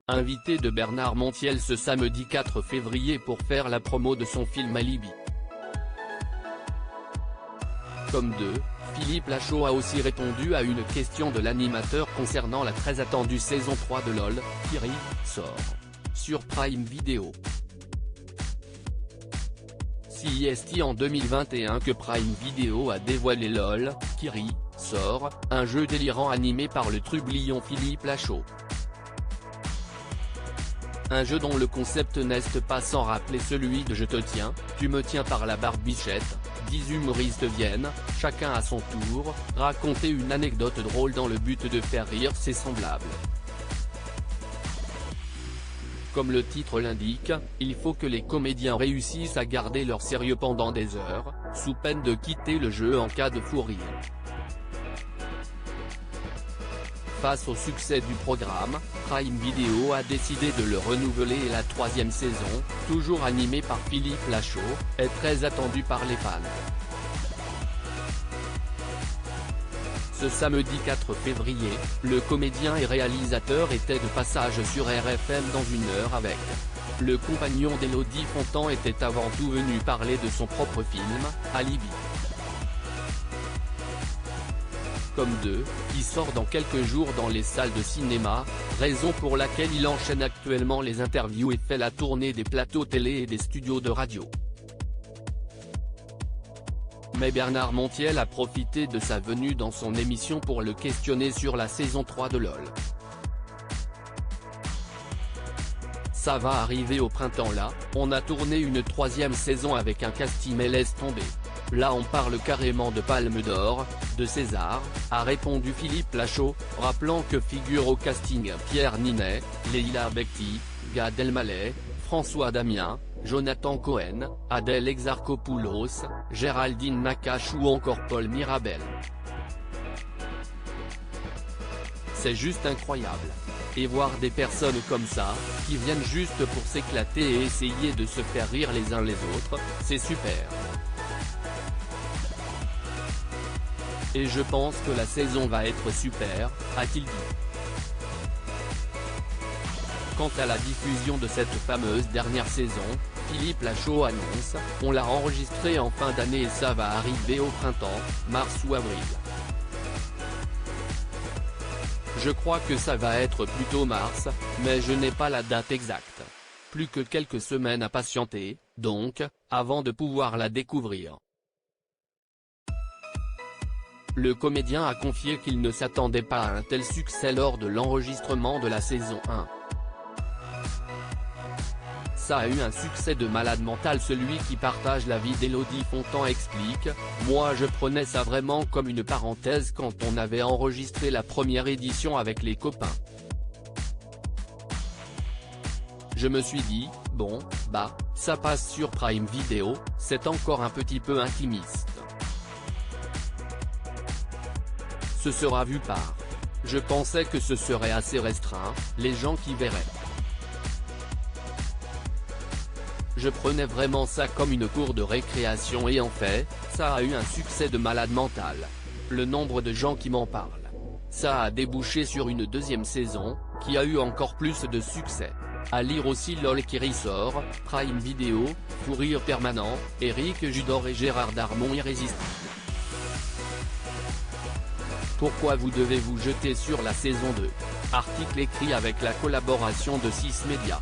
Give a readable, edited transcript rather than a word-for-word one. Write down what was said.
invité de Bernard Montiel ce samedi 4 février pour faire la promo de son film Alibi. Comme Philippe Lachaud a aussi répondu à une question de l'animateur concernant la très attendue saison 3 de LOL, qui sort sur Prime Video. C'est en 2021 que Prime Video a dévoilé LOL, qui sort, un jeu délirant animé par le trublion Philippe Lachaud. Un jeu dont le concept n'est pas sans rappeler celui de Je te tiens, tu me tiens par la barbichette. 10 humoristes viennent, chacun à son tour, raconter une anecdote drôle dans le but de faire rire ses semblables. Comme le titre l'indique, il faut que les comédiens réussissent à garder leur sérieux pendant des heures, sous peine de quitter le jeu en cas de fou rire. Face au succès du programme, Prime Video a décidé de le renouveler et la 3e saison, toujours animée par Philippe Lachaud, est très attendue par les fans. Ce samedi 4 février, le comédien et réalisateur était de passage sur RFM dans une heure avec. Le compagnon d'Élodie Fontan était avant tout venu parler de son propre film, Alibi. Comme qui sort dans quelques jours dans les salles de cinéma, raison pour laquelle il enchaîne actuellement les interviews et fait la tournée des plateaux télé et des studios de radio. Mais Bernard Montiel a profité de sa venue dans son émission pour le questionner sur la saison 3 de LOL. Ça va arriver au printemps là, on a tourné une 3e saison avec un casting mais laisse tomber. Là on parle carrément de Palme d'Or, de César, a répondu Philippe Lachaud, rappelant que figurent au casting Pierre Ninet, Leila Bekti, Gad Elmaleh, François Damien, Jonathan Cohen, Adèle Exarchopoulos, Géraldine Nakache ou encore Paul Mirabel. C'est juste incroyable. Et voir des personnes comme ça, qui viennent juste pour s'éclater et essayer de se faire rire les uns les autres, c'est super. Et je pense que la saison va être super, a-t-il dit. Quant à la diffusion de cette fameuse dernière saison, Philippe Lachaud annonce, on l'a enregistrée en fin d'année et ça va arriver au printemps, mars ou avril. Je crois que ça va être plutôt mars, mais je n'ai pas la date exacte. Plus que quelques semaines à patienter, donc, avant de pouvoir la découvrir. Le comédien a confié qu'il ne s'attendait pas à un tel succès lors de l'enregistrement de la saison 1. Ça a eu un succès de malade mental. Celui qui partage la vie d'Élodie Fontan explique, moi je prenais ça vraiment comme une parenthèse quand on avait enregistré la première édition avec les copains. Je me suis dit, bon, ça passe sur Prime Video, c'est encore un petit peu intimiste. Ce sera vu par. Je pensais que ce serait assez restreint, les gens qui verraient. Je prenais vraiment ça comme une cour de récréation et en fait, ça a eu un succès de malade mental. Le nombre de gens qui m'en parlent. Ça a débouché sur une 2e saison, qui a eu encore plus de succès. À lire aussi LOL qui ressort, Prime Video, fou rire permanent, Éric Judor et Gérard Darmon irrésistibles. Pourquoi vous devez vous jeter sur la saison 2 ? Article écrit avec la collaboration de 6 Médias.